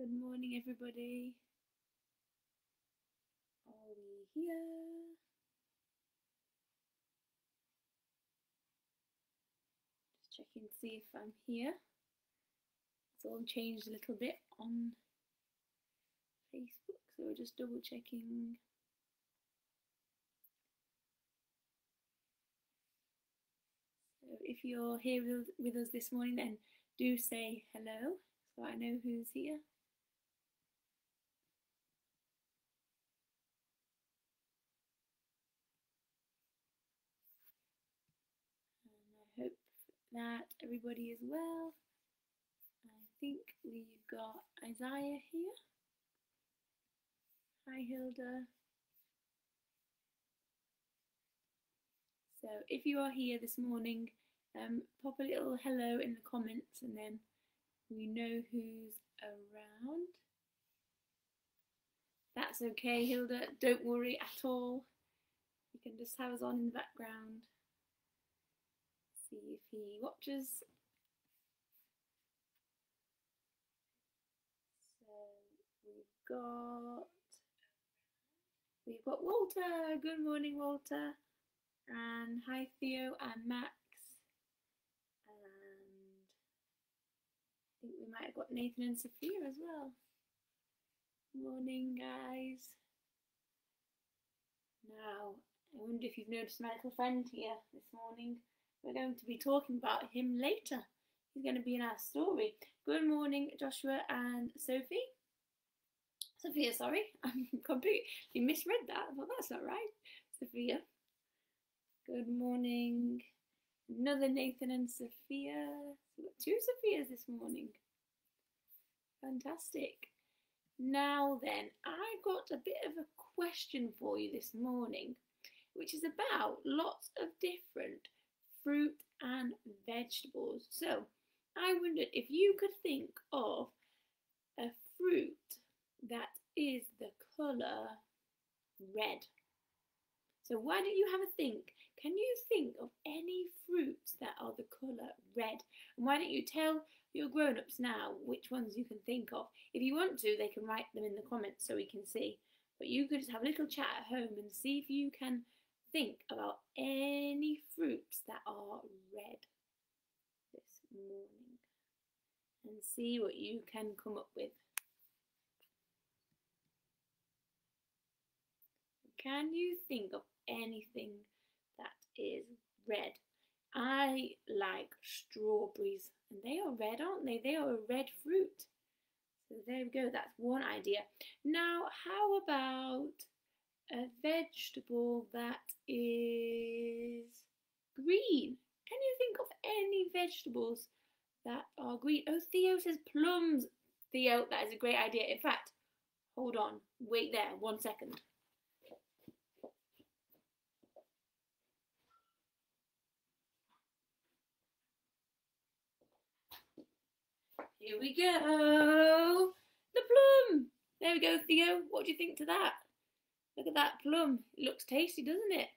Good morning, everybody. Are we here? Just checking to see if I'm here. It's all changed a little bit on Facebook, so we're just double checking. So if you're here with us this morning, then do say hello so I know who's here. And I hope that everybody is well. I think we've got Isaiah here. Hi, Hilda. So if you are here this morning, pop a little hello in the comments and then we know who's around. That's okay, Hilda, don't worry at all. You can just have us on in the background. See if he watches. So we've got Walter. Good morning, Walter. And hi, Theo and Max. And I think we might have got Nathan and Sophia as well. Morning, guys. Now, I wonder if you've noticed my little friend here this morning. We're going to be talking about him later. He's going to be in our story. Good morning, Joshua and Sophie. Sophia, sorry. I completely misread that. I thought that's not right. Sophia. Good morning. Another Nathan and Sophia. So we've got two Sophias this morning. Fantastic. Now then, I've got a bit of a question for you this morning, which is about lots of different fruit and vegetables. So I wondered if you could think of a fruit that is the colour red. So why don't you have a think? Can you think of any fruits that are the colour red? And why don't you tell your grown-ups now which ones you can think of? If you want to, they can write them in the comments so we can see. But you could just have a little chat at home and see if you can think about any fruits that are red this morning. And see what you can come up with. Can you think of anything that is red? I like strawberries, and they are red, aren't they? They are a red fruit. So there we go, that's one idea. Now, how about a vegetable that is green? Can you think of any vegetables that are green? Oh, Theo says plums. Theo, that is a great idea. In fact, hold on, wait there 1 second. Here we go. The plum. There we go, Theo. What do you think to that? Look at that plum. It looks tasty, doesn't it?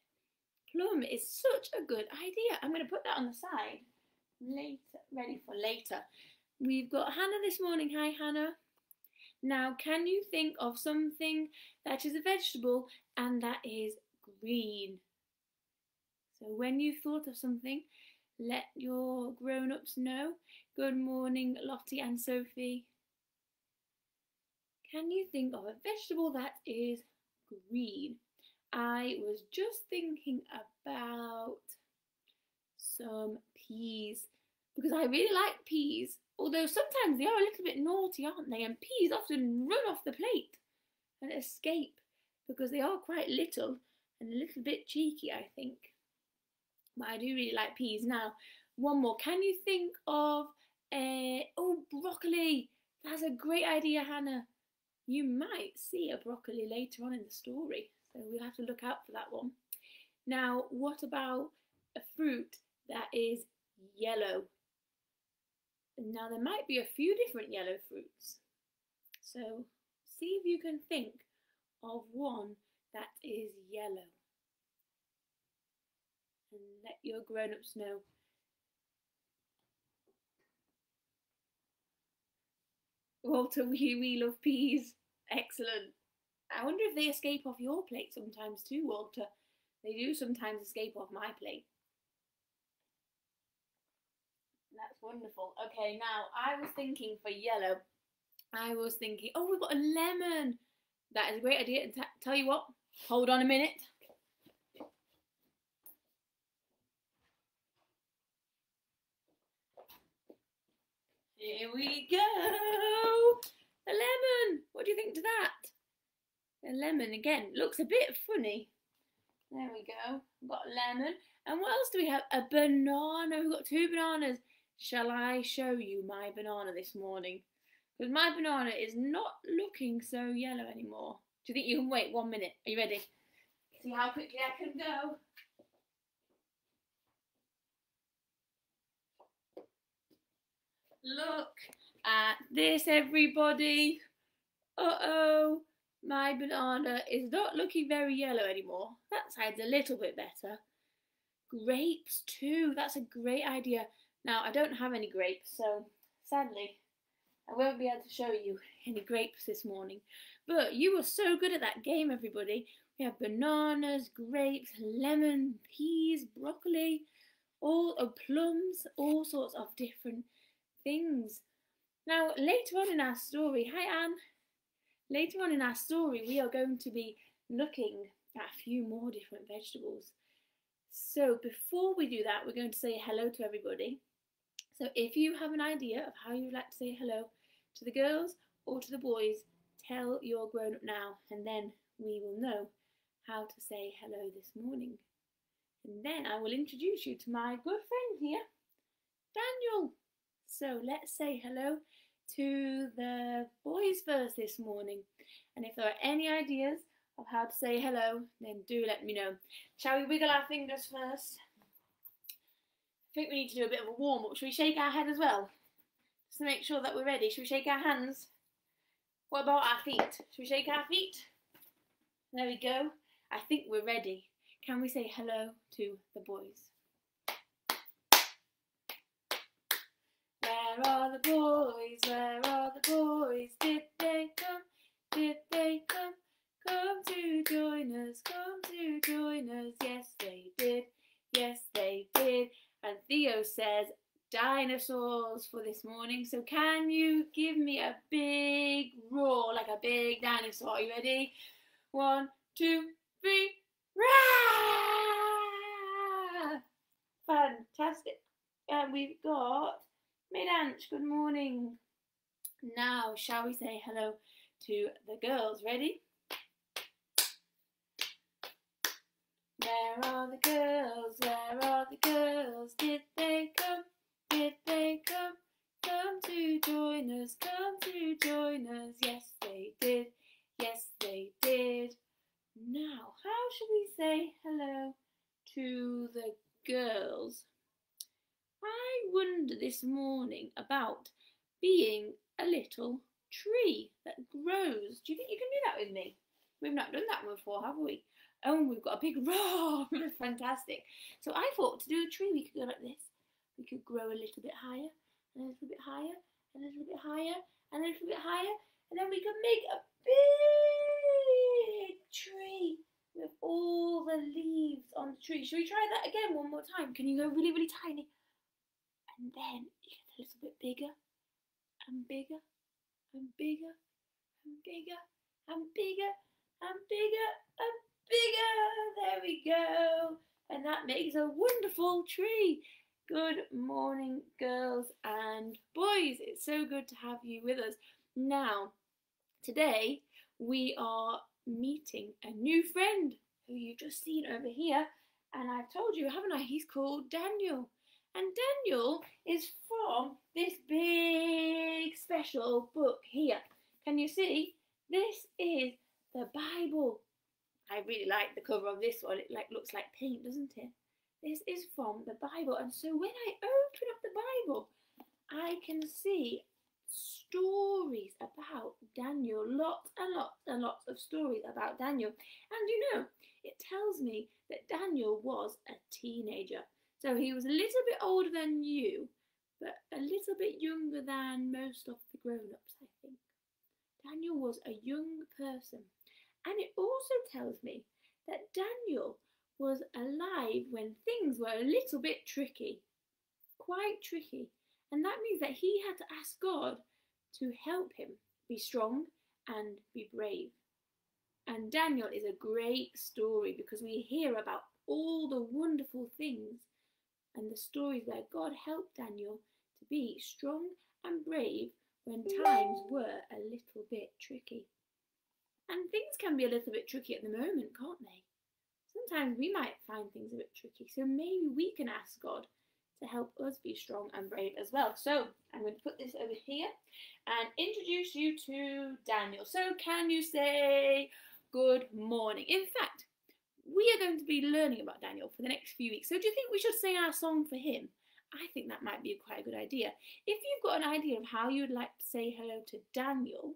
Plum is such a good idea. I'm going to put that on the side later, ready for later. We've got Hannah this morning. Hi, Hannah. Now, can you think of something that is a vegetable and that is green? So when you've thought of something, let your grown-ups know. Good morning, Lottie and Sophie. Can you think of a vegetable that is green? I was just thinking about some peas because I really like peas, although sometimes they are a little bit naughty, aren't they? And peas often run off the plate and escape because they are quite little and a little bit cheeky, I think. But I do really like peas. Now, one more. Can you think of broccoli? That's a great idea, Hannah. You might see a broccoli later on in the story, so we'll have to look out for that one. Now, what about a fruit that is yellow? Now, there might be a few different yellow fruits, so see if you can think of one that is yellow. And let your grown-ups know. Walter, we love peas. Excellent. I wonder if they escape off your plate sometimes too, Walter. They do sometimes escape off my plate. That's wonderful. Okay, now I was thinking for yellow. I was thinking, oh, we've got a lemon. That is a great idea. And tell you what, hold on a minute. Here we go. A lemon. What do you think to that? A lemon again. Looks a bit funny. There we go. We've got a lemon. And what else do we have? A banana. We've got 2 bananas. Shall I show you my banana this morning? Because my banana is not looking so yellow anymore. Do you think you can wait 1 minute? Are you ready? See how quickly I can go? Look at this, everybody. Uh-oh. My banana is not looking very yellow anymore. That side's a little bit better. Grapes too. That's a great idea. Now, I don't have any grapes, so sadly, I won't be able to show you any grapes this morning. But you were so good at that game, everybody. We have bananas, grapes, lemon, peas, broccoli, plums, all sorts of different things. Now, later on in our story, hi Anne. Later on in our story, we are going to be looking at a few more different vegetables. So before we do that, we're going to say hello to everybody. So if you have an idea of how you would like to say hello to the girls or to the boys, tell your grown-up now, and then we will know how to say hello this morning. And then I will introduce you to my good friend here, Daniel. So let's say hello to the boys first this morning. And if there are any ideas of how to say hello, then do let me know. Shall we wiggle our fingers first? I think we need to do a bit of a warm-up. Should we shake our head as well? Just to make sure that we're ready. Should we shake our hands? What about our feet? Should we shake our feet? There we go. I think we're ready. Can we say hello to the boys? Where are the boys? Where are the boys? Did they come? Did they come? Come to join us, come to join us. Yes, they did. Yes, they did. And Theo says dinosaurs for this morning. So can you give me a big roar, like a big dinosaur? Are you ready? 1, 2, 3. Rah! Fantastic. And we've got Mid-Anch. Good morning. Now, shall we say hello to the girls? Ready? Where are the girls? Where are the girls? Did they come? Did they come? Come to join us, come to join us. Yes, they did. Yes, they did. Now, how should we say hello to the girls? I wonder this morning about being a little tree that grows. Do you think you can do that with me? We've not done that before, have we? Oh, we've got a big roar. Fantastic. So I thought to do a tree, we could go like this. We could grow a little bit higher, and a little bit higher, and a little bit higher, and a little bit higher, and then we could make a big tree with all the leaves on the tree. Should we try that again one more time? Can you go really, really tiny? And then you get a little bit bigger, and bigger, and bigger, and bigger, and bigger, and bigger, and bigger. There we go. And that makes a wonderful tree. Good morning, girls and boys. It's so good to have you with us. Now, today we are meeting a new friend who you've just seen over here. And I've told you, haven't I? He's called Daniel. And Daniel is from this big special book here. Can you see? This is the Bible. I really like the cover of this one. It looks like paint, doesn't it? This is from the Bible. And so when I open up the Bible, I can see stories about Daniel. Lots and lots and lots of stories about Daniel. And you know, it tells me that Daniel was a teenager. So he was a little bit older than you, but a little bit younger than most of the grown-ups, I think. Daniel was a young person, and it also tells me that Daniel was alive when things were a little bit tricky, quite tricky, and that means that he had to ask God to help him be strong and be brave. And Daniel is a great story because we hear about all the wonderful things and the stories where God helped Daniel to be strong and brave when times were a little bit tricky. And things can be a little bit tricky at the moment, can't they? Sometimes we might find things a bit tricky, so maybe we can ask God to help us be strong and brave as well. So I'm going to put this over here and introduce you to Daniel. So can you say good morning? In fact, we are going to be learning about Daniel for the next few weeks. So do you think we should sing our song for him? I think that might be quite a good idea. If you've got an idea of how you would like to say hello to Daniel,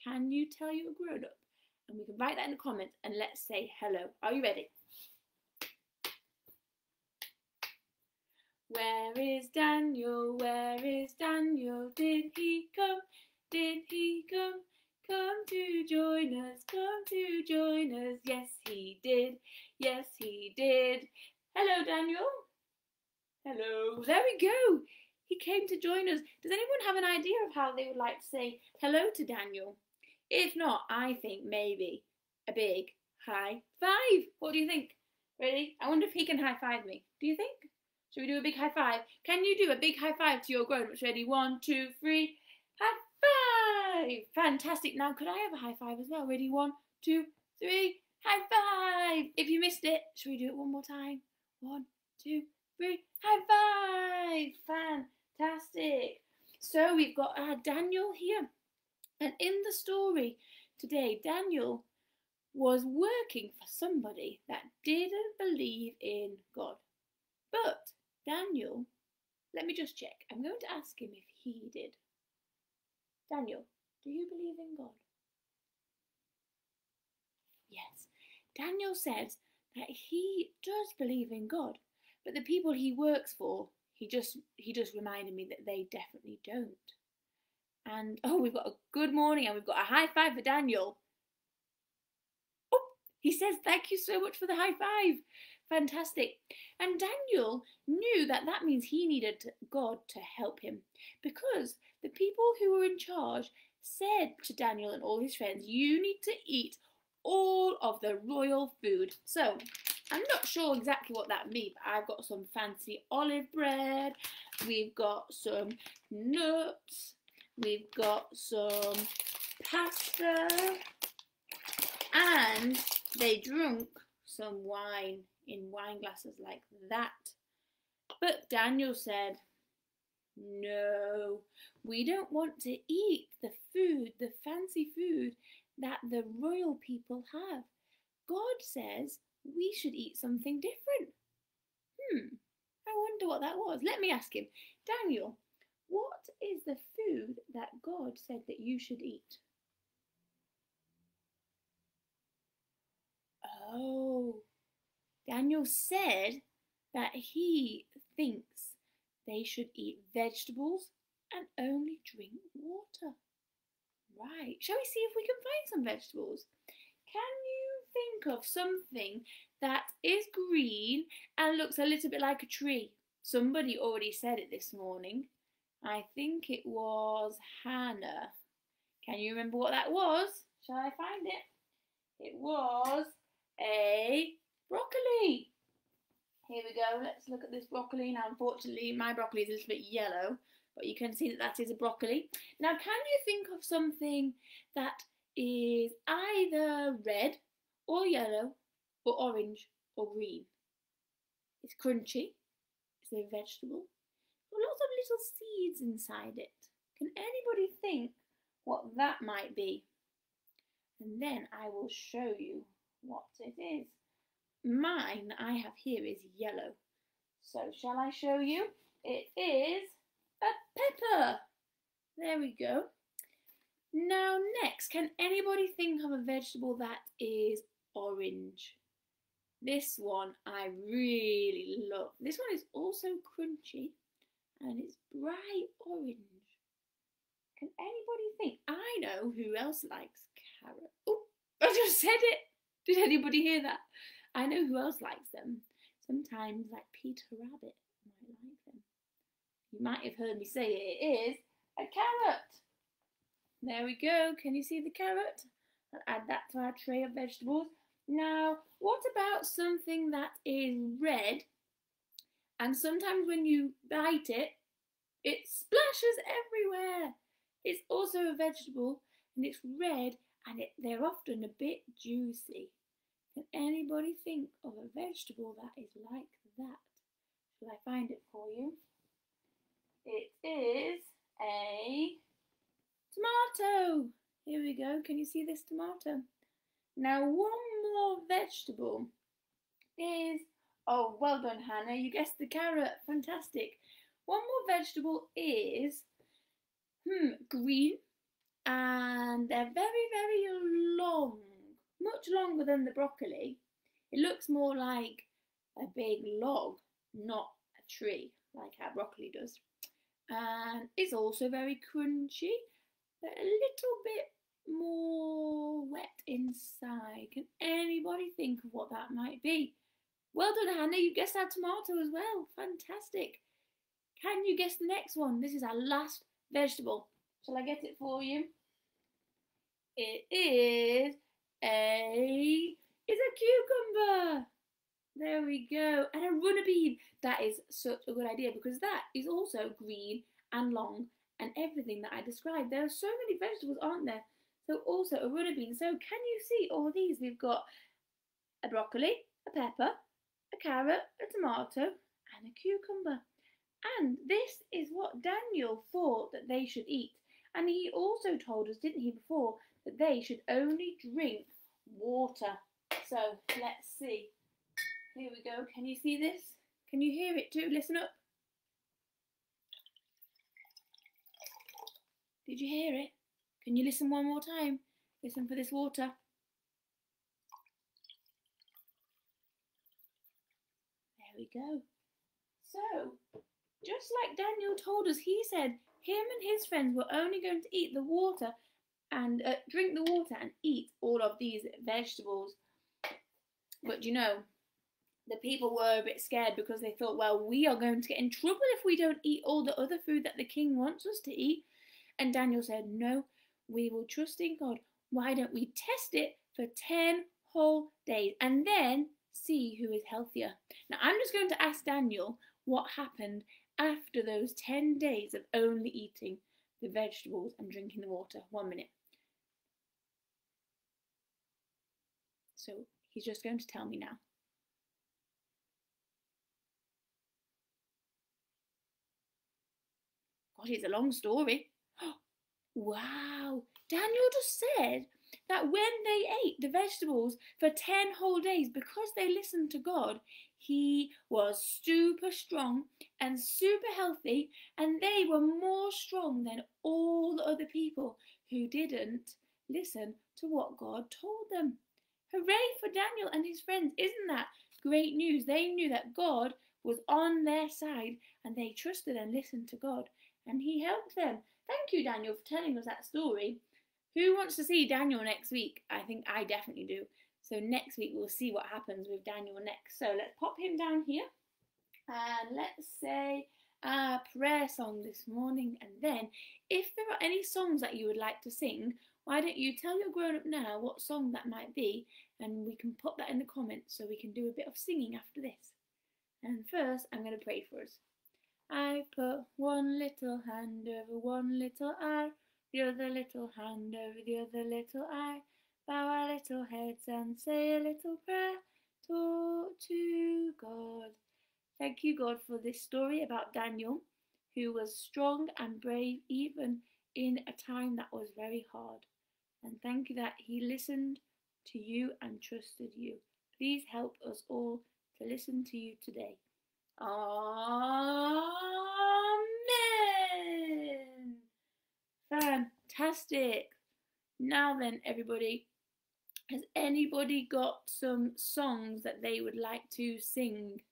can you tell your grown-up? And we can write that in the comments and let's say hello. Are you ready? Where is Daniel? Where is Daniel? Did he come? Did he come? Come to join us, come to join us. Yes, he did. Yes, he did. Hello, Daniel. Hello. There we go. He came to join us. Does anyone have an idea of how they would like to say hello to Daniel? If not, I think maybe a big high five. What do you think? Ready? I wonder if he can high five me. Do you think? Should we do a big high five? Can you do a big high five to your grown-ups? Ready? 1, 2, 3. High five! Fantastic. Now, could I have a high five as well? Ready? 1, 2, 3. High five! If you missed it, should we do it one more time? 1, 2, 3. High five! Fantastic. So we've got Daniel here. And in the story today, Daniel was working for somebody that didn't believe in God. But Daniel, let me just check. I'm going to ask him if he did. Daniel, do you believe in God? Yes. Daniel says that he does believe in God, but the people he works for, he just reminded me that they definitely don't. And oh, we've got a good morning and we've got a high five for Daniel. Oh, he says thank you so much for the high five. Fantastic. And Daniel knew that that means he needed God to help him, because the people who were in charge said to Daniel and all his friends, you need to eat all of the royal food. So I'm not sure exactly what that means, but I've got some fancy olive bread, we've got some nuts, we've got some pasta, and they drank some wine in wine glasses like that. But Daniel said, no, we don't want to eat the food, the fancy food that the royal people have. God says we should eat something different. I wonder what that was. Let me ask him. Daniel, what is the food that God said that you should eat? Oh, Daniel said that he thinks they should eat vegetables and only drink water. Right, shall we see if we can find some vegetables? Can you think of something that is green and looks a little bit like a tree? Somebody already said it this morning. I think it was Hannah. Can you remember what that was? Shall I find it? It was a broccoli. Here we go. Let's look at this broccoli. Now, unfortunately, my broccoli is a little bit yellow, but you can see that that is a broccoli. Now, can you think of something that is either red or yellow or orange or green? It's crunchy. It's a vegetable. Lots of little seeds inside it. Can anybody think what that might be? And then I will show you what it is. Mine I have here is yellow. So shall I show you? It is a pepper. There we go. Now next, can anybody think of a vegetable that is orange? This one I really love. This one is also crunchy and it's bright orange. Can anybody think? I know who else likes carrot. Oh, I just said it. Did anybody hear that? I know who else likes them. Sometimes, like Peter Rabbit might like them. You might have heard me say it is a carrot. There we go. Can you see the carrot? I'll add that to our tray of vegetables. Now, what about something that is red? And sometimes when you bite it, it splashes everywhere. It's also a vegetable and it's red and they're often a bit juicy. Can anybody think of a vegetable that is like that? Shall I find it for you? It is a tomato. Here we go. Can you see this tomato? Now one more vegetable is, oh, well done, Hannah. You guessed the carrot. Fantastic. One more vegetable is green, and they're very, very long, much longer than the broccoli. It looks more like a big log, not a tree, like our broccoli does. And it's also very crunchy, but a little bit more wet inside. Can anybody think of what that might be? Well done, Hannah. You guessed our tomato as well. Fantastic. Can you guess the next one? This is our last vegetable. Shall I get it for you? It is it's a cucumber. There we go. And a runner bean. That is such a good idea because that is also green and long and everything that I described. There are so many vegetables, aren't there? So also a runner bean. So can you see all these? We've got a broccoli, a pepper, a carrot, a tomato, and a cucumber. And this is what Daniel thought that they should eat. And he also told us, didn't he, before, that they should only drink water. So let's see. Here we go. Can you see this? Can you hear it too? Listen up. Did you hear it? Can you listen one more time? Listen for this water. There we go. So, just like Daniel told us, he said him and his friends were only going to eat the water and drink the water and eat all of these vegetables. But you know, the people were a bit scared because they thought, well, we are going to get in trouble if we don't eat all the other food that the king wants us to eat. And Daniel said, no, we will trust in God. Why don't we test it for 10 whole days and then see who is healthier? Now, I'm just going to ask Daniel what happened after those 10 days of only eating the vegetables and drinking the water. 1 minute. So he's just going to tell me now. God, it's a long story. Wow. Daniel just said that when they ate the vegetables for 10 whole days, because they listened to God, he was super strong and super healthy, and they were more strong than all the other people who didn't listen to what God told them. Hooray for Daniel and his friends. Isn't that great news? They knew that God was on their side and they trusted and listened to God, and he helped them. Thank you, Daniel, for telling us that story. Who wants to see Daniel next week? I think I definitely do. So next week we'll see what happens with Daniel next. So let's pop him down here and let's say a prayer song this morning. And then if there are any songs that you would like to sing, why don't you tell your grown-up now what song that might be, and we can pop that in the comments so we can do a bit of singing after this. And first I'm going to pray for us. I put one little hand over one little eye, the other little hand over the other little eye, bow our little heads and say a little prayer, talk to God. Thank you, God, for this story about Daniel, who was strong and brave even in a time that was very hard. And thank you that he listened to you and trusted you. Please help us all to listen to you today. Amen. Fantastic. Now then, everybody, has anybody got some songs that they would like to sing?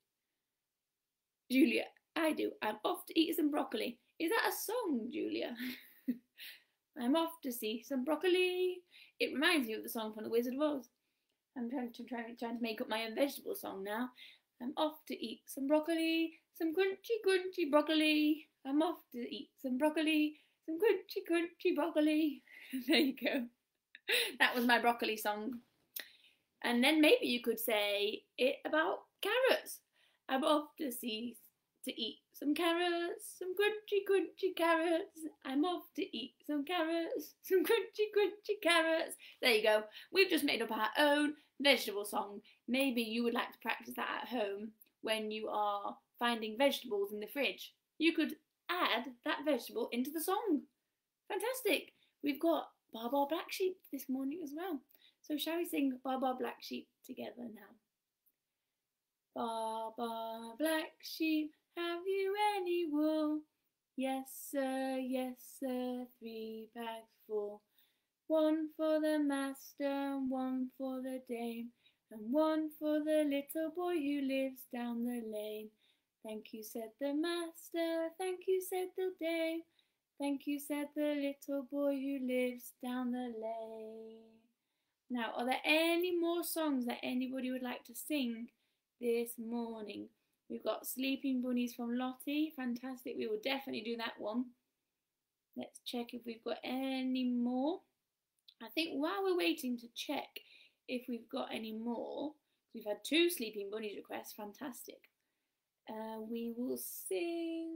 Julia, I do. I'm off to eat some broccoli. Is that a song, Julia? I'm off to see some broccoli. It reminds me of the song from The Wizard of Oz. I'm trying to make up my own vegetable song now. I'm off to eat some broccoli, some crunchy broccoli. I'm off to eat some broccoli, some crunchy broccoli. There you go. That was my broccoli song. And then maybe you could say it about carrots. I'm off to eat some carrots, some crunchy carrots. I'm off to eat some carrots, some crunchy carrots. There you go. We've just made up our own vegetable song. Maybe you would like to practice that at home when you are finding vegetables in the fridge. You could add that vegetable into the song. Fantastic. We've got Baa Baa Black Sheep this morning as well. So shall we sing Baa Baa Black Sheep together now? Baa Baa Black Sheep, have you any wool? Yes sir, 3 bags full. 1 for the master, 1 for the dame, and 1 for the little boy who lives down the lane. Thank you, said the master, thank you, said the dame, thank you, said the little boy who lives down the lane. Now, are there any more songs that anybody would like to sing this morning? We've got Sleeping Bunnies from Lottie. Fantastic. We will definitely do that one. Let's check if we've got any more. I think while we're waiting to check if we've got any more, we've had 2 Sleeping Bunnies requests. Fantastic. We will sing.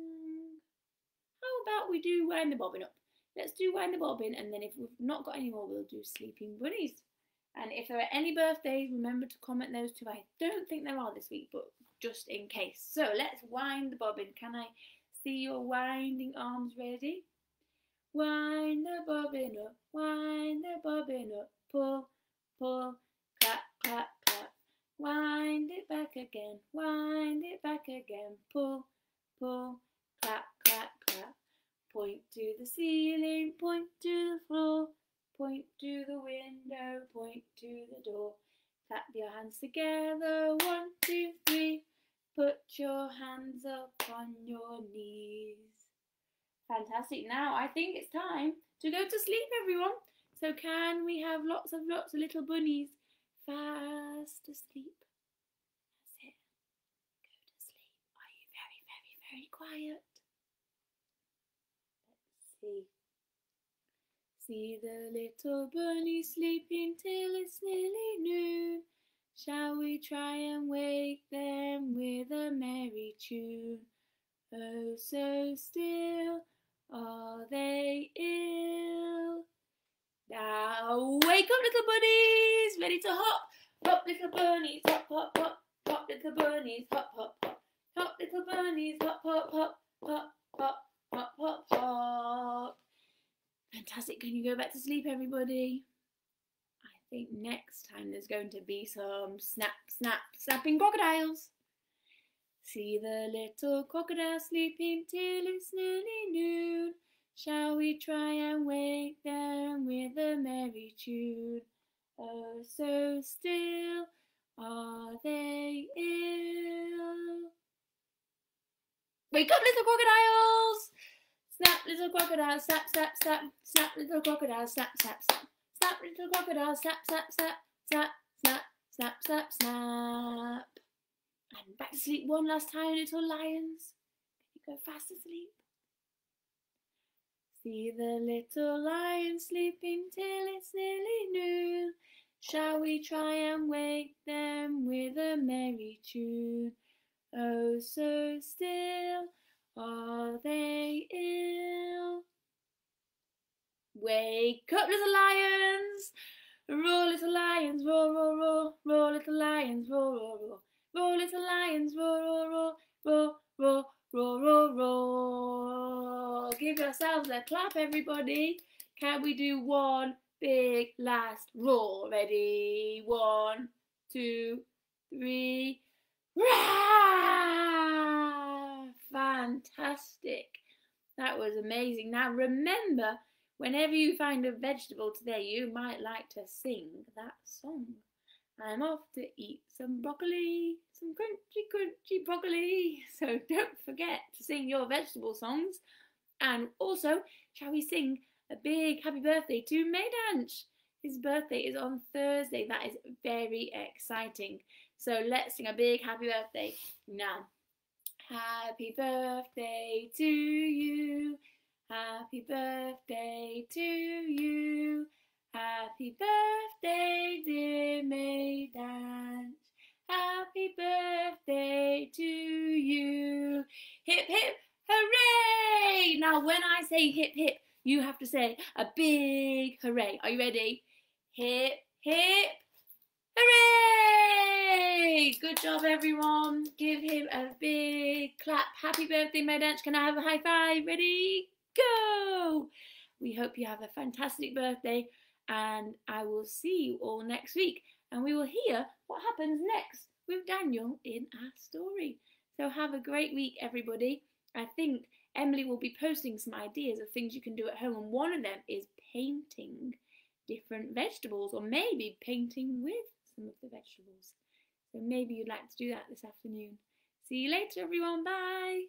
How about we do Wind the Bobbin Up? Let's do Wind the Bobbin, and then if we've not got any more, we'll do Sleeping Bunnies. And if there are any birthdays, remember to comment those too. I don't think there are this week, but just in case. So let's wind the bobbin. Can I see your winding arms ready? Wind the bobbin up, wind the bobbin up, pull, pull, clap, clap, clap. Wind it back again, pull, pull, clap, clap, clap. Point to the ceiling, point to the floor, point to the window, point to the door. Clap your hands together, 1, 2, 3. Put your hands up on your knees. Fantastic. Now I think it's time to go to sleep, everyone. So can we have lots of little bunnies fast asleep? That's it. Go to sleep. Are you very quiet? Let's see. See the little bunnies sleeping till it's nearly noon. Shall we try and wake them with a merry tune? Oh, so still are they ill. Now wake up, little bunnies, ready to hop. Hop, little bunnies, hop, hop, hop. Hop, little bunnies, hop, hop, hop. Hop, little bunnies, hop, hop, hop. Hop, hop, hop, hop, hop. Fantastic. Can you go back to sleep, everybody? I think next time there's going to be some snapping crocodiles. See the little crocodile sleeping till it's nearly noon. Shall we try and wake them with a merry tune? Oh, so still are they ill. Wake up, little crocodiles! Snap, little crocodile, snap, snap, snap. Snap, little crocodile, snap, snap, snap. Snap, little crocodile, snap, snap, snap. Snap, snap, snap, snap, snap. And back to sleep one last time, little lions. Can you go fast asleep? See the little lions sleeping till it's nearly noon. Shall we try and wake them with a merry tune? Oh, so still are they ill. Wake up, little lions! Roar, little lions, roar, roar, roar. Roar, little lions, roar, roar, roar. Roar, little lions, roar, roar, roar. Roar, roar, roar, roar, roar. Give yourselves a clap, everybody. Can we do one big last roar? Ready? 1, 2, 3. Roar! Fantastic. That was amazing. Now remember, whenever you find a vegetable today, you might like to sing that song. I'm off to eat some broccoli, some crunchy, crunchy broccoli. So don't forget to sing your vegetable songs. And also, shall we sing a big happy birthday to Maydanch? His birthday is on Thursday. That is very exciting. So let's sing a big happy birthday now. Happy birthday to you. Happy birthday to you. Happy birthday, dear Maydanch. Happy birthday to you. Hip, hip, hooray! Now, when I say hip, hip, you have to say a big hooray. Are you ready? Hip, hip, hooray! Good job, everyone. Give him a big clap. Happy birthday, Maydanch. Can I have a high five? Ready? Go! We hope you have a fantastic birthday, and I will see you all next week, and we will hear what happens next with Daniel in our story. So have a great week, everybody. I think Emily will be posting some ideas of things you can do at home, and one of them is painting different vegetables, or maybe painting with some of the vegetables. So maybe you'd like to do that this afternoon. See you later, everyone. Bye.